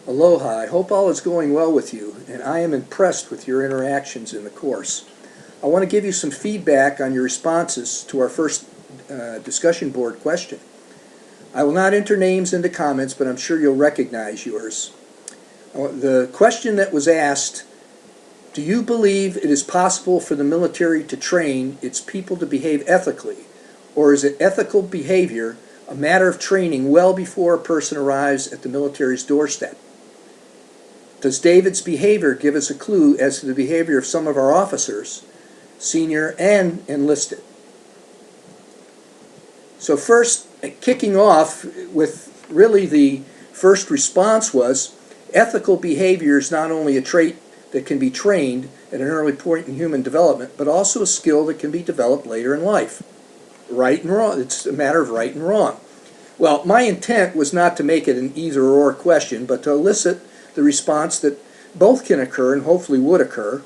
Aloha, I hope all is going well with you, and I am impressed with your interactions in the course. I want to give you some feedback on your responses to our first discussion board question. I will not enter names into comments, but I'm sure you'll recognize yours. The question that was asked, do you believe it is possible for the military to train its people to behave ethically, or is it ethical behavior a matter of training well before a person arrives at the military's doorstep? Does David's behavior give us a clue as to the behavior of some of our officers, senior and enlisted? So first, kicking off with really the first response was, ethical behavior is not only a trait that can be trained at an early point in human development, but also a skill that can be developed later in life. Right and wrong, it's a matter of right and wrong. Well, my intent was not to make it an either-or question, but to elicit the response that both can occur and hopefully would occur.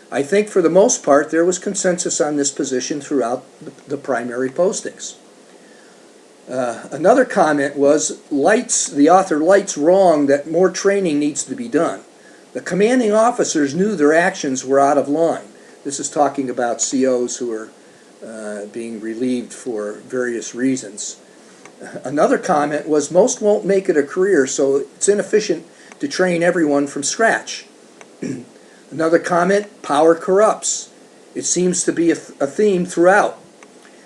I think for the most part there was consensus on this position throughout the primary postings. Another comment was, the author lights wrong that more training needs to be done. The commanding officers knew their actions were out of line. This is talking about COs who are being relieved for various reasons. Another comment was, most won't make it a career, so it's inefficient to train everyone from scratch. Another comment, power corrupts. It seems to be a theme throughout.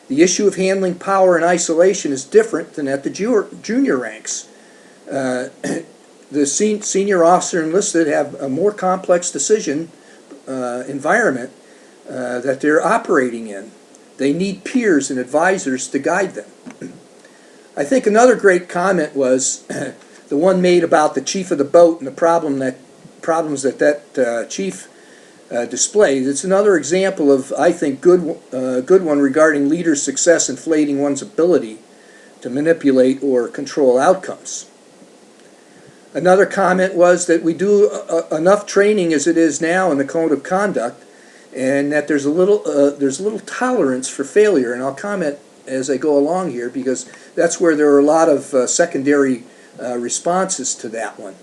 The issue of handling power in isolation is different than at the junior ranks. The senior officer enlisted have a more complex decision environment that they're operating in. They need peers and advisors to guide them. I think another great comment was the one made about the chief of the boat and the problems that chief displays. It's another example of, I think, good one regarding leaders' success inflating one's ability to manipulate or control outcomes. Another comment was that we do enough training as it is now in the code of conduct, and that there's a little tolerance for failure. And I'll comment as I go along here, because that's where there are a lot of secondary responses to that one.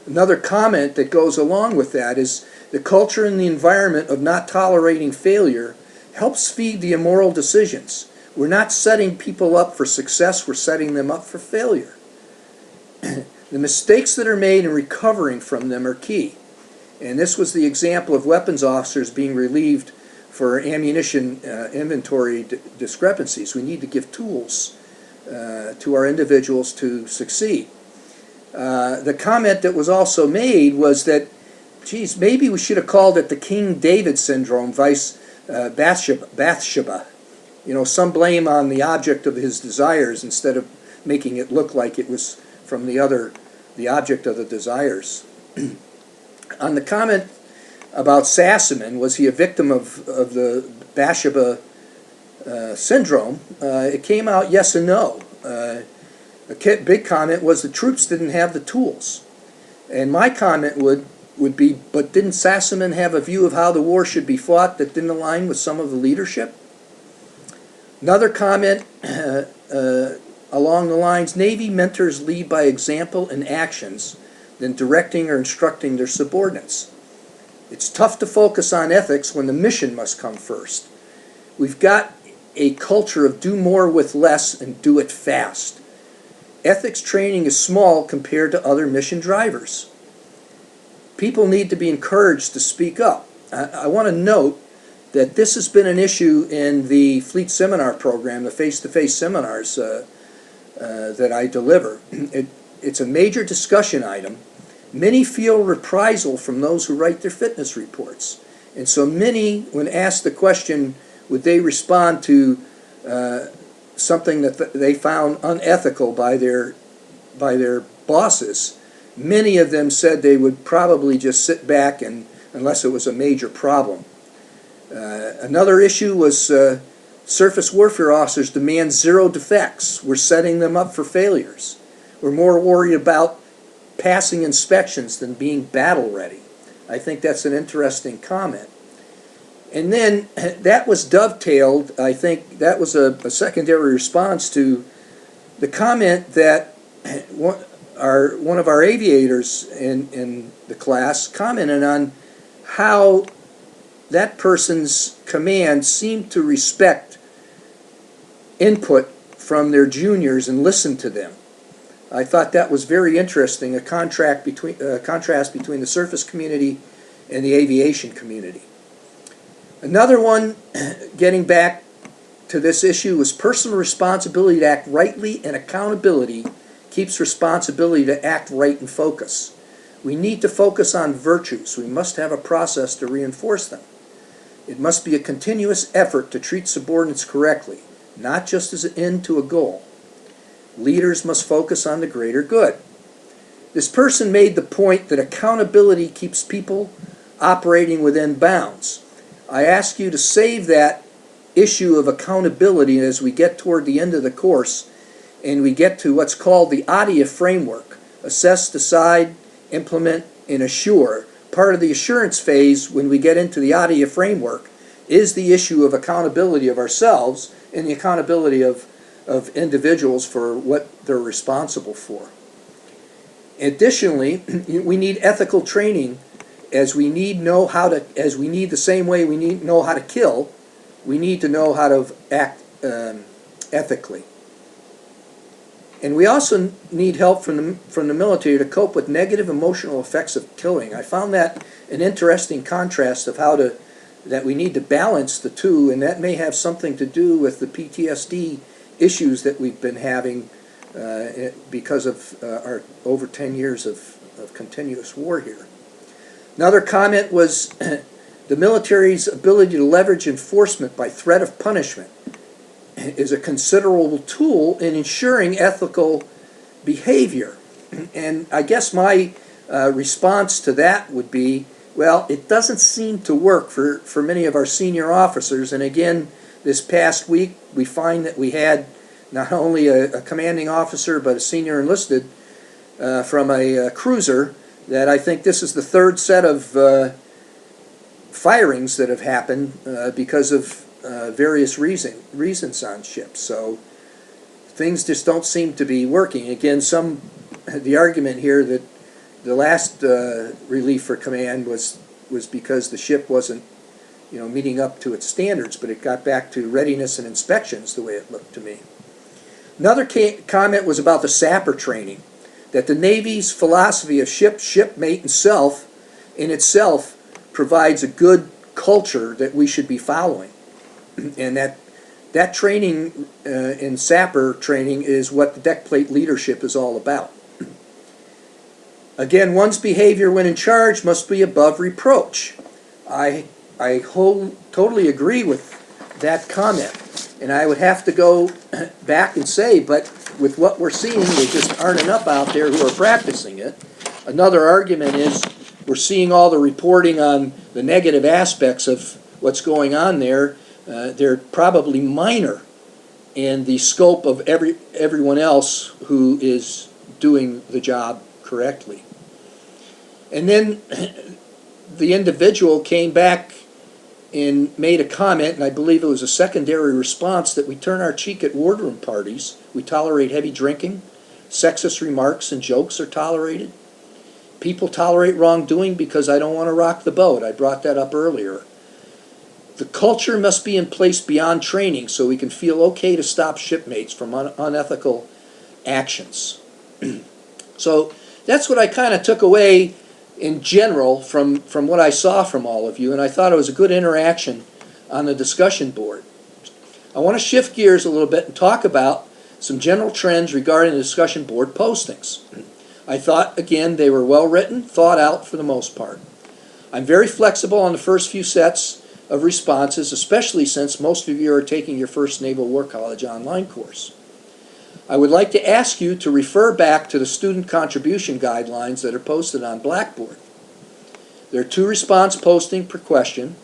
Another comment that goes along with that is the culture and the environment of not tolerating failure helps feed the immoral decisions. We're not setting people up for success, we're setting them up for failure. The mistakes that are made and recovering from them are key. And this was the example of weapons officers being relieved for ammunition inventory discrepancies. We need to give tools to our individuals to succeed. The comment that was also made was that, geez, maybe we should have called it the King David syndrome, vice Bathsheba. You know, some blame on the object of his desires instead of making it look like it was from the object of the desires. On the comment about Sassaman, was he a victim of the Bathsheba syndrome, it came out yes and no. A big comment was the troops didn't have the tools. And my comment would be, but didn't Sassaman have a view of how the war should be fought that didn't align with some of the leadership? Another comment along the lines, Navy mentors lead by example and actions than directing or instructing their subordinates. It's tough to focus on ethics when the mission must come first. We've got a culture of do more with less and do it fast. Ethics training is small compared to other mission drivers. People need to be encouraged to speak up. I want to note that this has been an issue in the Fleet Seminar program, the face-to-face seminars that I deliver. It's a major discussion item. Many feel reprisal from those who write their fitness reports. And so many, when asked the question, would they respond to something that they found unethical by their bosses, many of them said they would probably just sit back and unless it was a major problem. Another issue was surface warfare officers demand 0 defects. We're setting them up for failures. We're more worried about passing inspections than being battle ready. I think that's an interesting comment. And then that was dovetailed, I think that was a secondary response to the comment that one of our aviators in the class commented on how that person's command seemed to respect input from their juniors and listen to them. I thought that was very interesting, a contrast between the surface community and the aviation community. Another one, getting back to this issue, was personal responsibility to act rightly, and accountability keeps responsibility to act right in focus. We need to focus on virtues. We must have a process to reinforce them. It must be a continuous effort to treat subordinates correctly, not just as an end to a goal. Leaders must focus on the greater good. This person made the point that accountability keeps people operating within bounds. I ask you to save that issue of accountability as we get toward the end of the course and we get to what's called the ADIA framework: assess, decide, implement, and assure. Part of the assurance phase, when we get into the ADIA framework, is the issue of accountability of ourselves and the accountability of individuals for what they're responsible for. Additionally, we need ethical training, as we need the same way we need know how to kill, we need to know how to act ethically. And we also need help from the military to cope with negative emotional effects of killing. I found that an interesting contrast of that we need to balance the two, and that may have something to do with the PTSD issues that we've been having because of our over 10 years of continuous war here. Another comment was the military's ability to leverage enforcement by threat of punishment is a considerable tool in ensuring ethical behavior. And I guess my response to that would be, well, it doesn't seem to work for many of our senior officers. And again, this past week, we find that we had not only a commanding officer, but a senior enlisted from a cruiser, that I think this is the third set of firings that have happened because of various reasons on ships. So things just don't seem to be working. Again, the argument here that the last relief for command was because the ship wasn't meeting up to its standards, but it got back to readiness and inspections the way it looked to me. Another comment was about the sapper training, that the Navy's philosophy of shipmate, and self in itself provides a good culture that we should be following. And that training in sapper training is what the deck plate leadership is all about. Again, one's behavior when in charge must be above reproach. I totally agree with that comment. And I would have to go back and say, but with what we're seeing, there just aren't enough out there who are practicing it. Another argument is we're seeing all the reporting on the negative aspects of what's going on there. They're probably minor in the scope of everyone else who is doing the job correctly. And then the individual came back and made a comment, and I believe it was a secondary response, that we turn our cheek at wardroom parties. We tolerate heavy drinking. Sexist remarks and jokes are tolerated. People tolerate wrongdoing because I don't want to rock the boat. I brought that up earlier. The culture must be in place beyond training so we can feel okay to stop shipmates from unethical actions. So that's what I kind of took away in general from what I saw from all of you, and I thought it was a good interaction on the discussion board. I want to shift gears a little bit and talk about some general trends regarding the discussion board postings. I thought, again, they were well written, thought out for the most part. I'm very flexible on the first few sets of responses, especially since most of you are taking your first Naval War College online course. I would like to ask you to refer back to the student contribution guidelines that are posted on Blackboard. There are 2 response posting per question,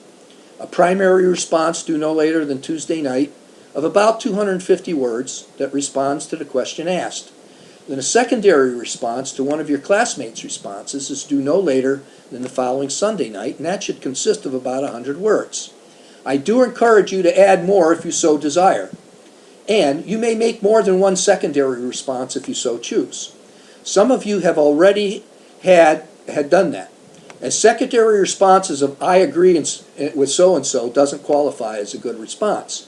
a primary response due no later than Tuesday night of about 250 words that responds to the question asked. Then a secondary response to one of your classmates' responses is due no later than the following Sunday night, and that should consist of about 100 words. I do encourage you to add more if you so desire. And you may make more than one secondary response if you so choose. Some of you have already had done that. As secondary responses of "I agree with so-and-so" doesn't qualify as a good response.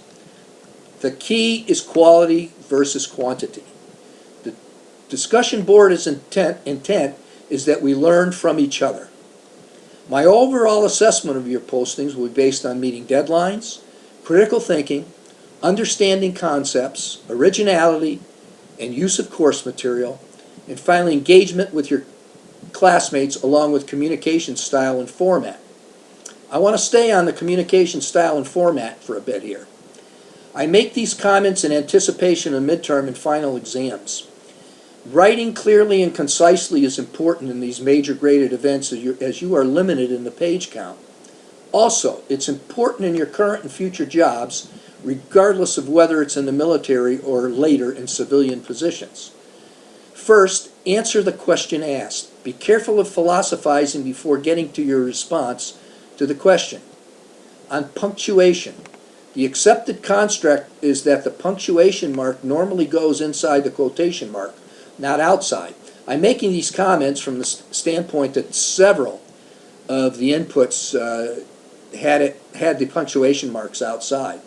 The key is quality versus quantity. The discussion board's intent is that we learn from each other. My overall assessment of your postings will be based on meeting deadlines, critical thinking, understanding concepts, originality, and use of course material, and finally engagement with your classmates along with communication style and format. I want to stay on the communication style and format for a bit here. I make these comments in anticipation of midterm and final exams. Writing clearly and concisely is important in these major graded events as you are limited in the page count. Also, it's important in your current and future jobs, regardless of whether it's in the military or later in civilian positions. First, answer the question asked. Be careful of philosophizing before getting to your response to the question. On punctuation, the accepted construct is that the punctuation mark normally goes inside the quotation mark, not outside. I'm making these comments from the standpoint that several of the inputs had the punctuation marks outside.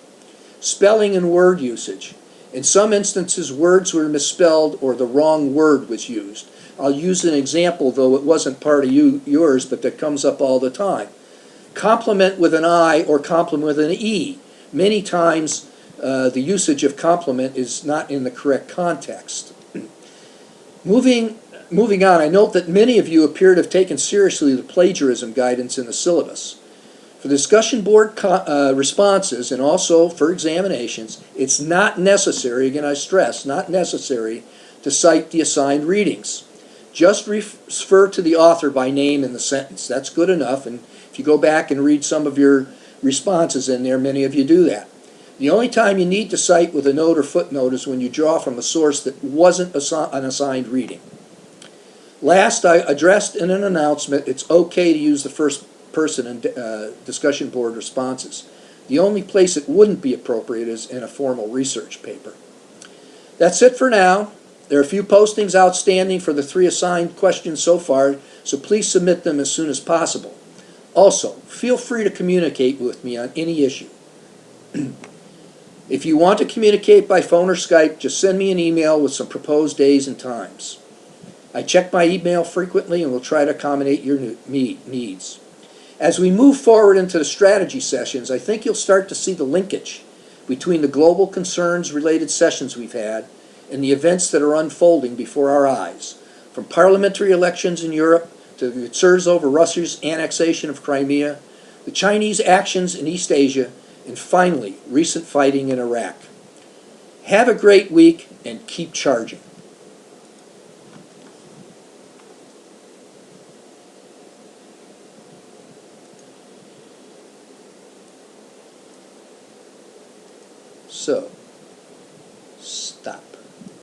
Spelling and word usage. In some instances, words were misspelled or the wrong word was used. I'll use an example, though it wasn't part of yours, but that comes up all the time. Compliment with an I or compliment with an E. Many times, the usage of compliment is not in the correct context. Moving on, I note that many of you appear to have taken seriously the plagiarism guidance in the syllabus. For discussion board responses and also for examinations, it's not necessary, again I stress, not necessary to cite the assigned readings. Just refer to the author by name in the sentence. That's good enough, and if you go back and read some of your responses in there, many of you do that. The only time you need to cite with a note or footnote is when you draw from a source that wasn't an assigned reading. Last, I addressed in an announcement it's okay to use the first person in discussion board responses. The only place it wouldn't be appropriate is in a formal research paper. That's it for now. There are a few postings outstanding for the 3 assigned questions so far, so please submit them as soon as possible. Also, feel free to communicate with me on any issue. If you want to communicate by phone or Skype, just send me an email with some proposed days and times. I check my email frequently and will try to accommodate your needs. As we move forward into the strategy sessions, I think you'll start to see the linkage between the global concerns related sessions we've had and the events that are unfolding before our eyes, from parliamentary elections in Europe to the concerns over Russia's annexation of Crimea, the Chinese actions in East Asia, and finally, recent fighting in Iraq. Have a great week and keep charging. So, stop.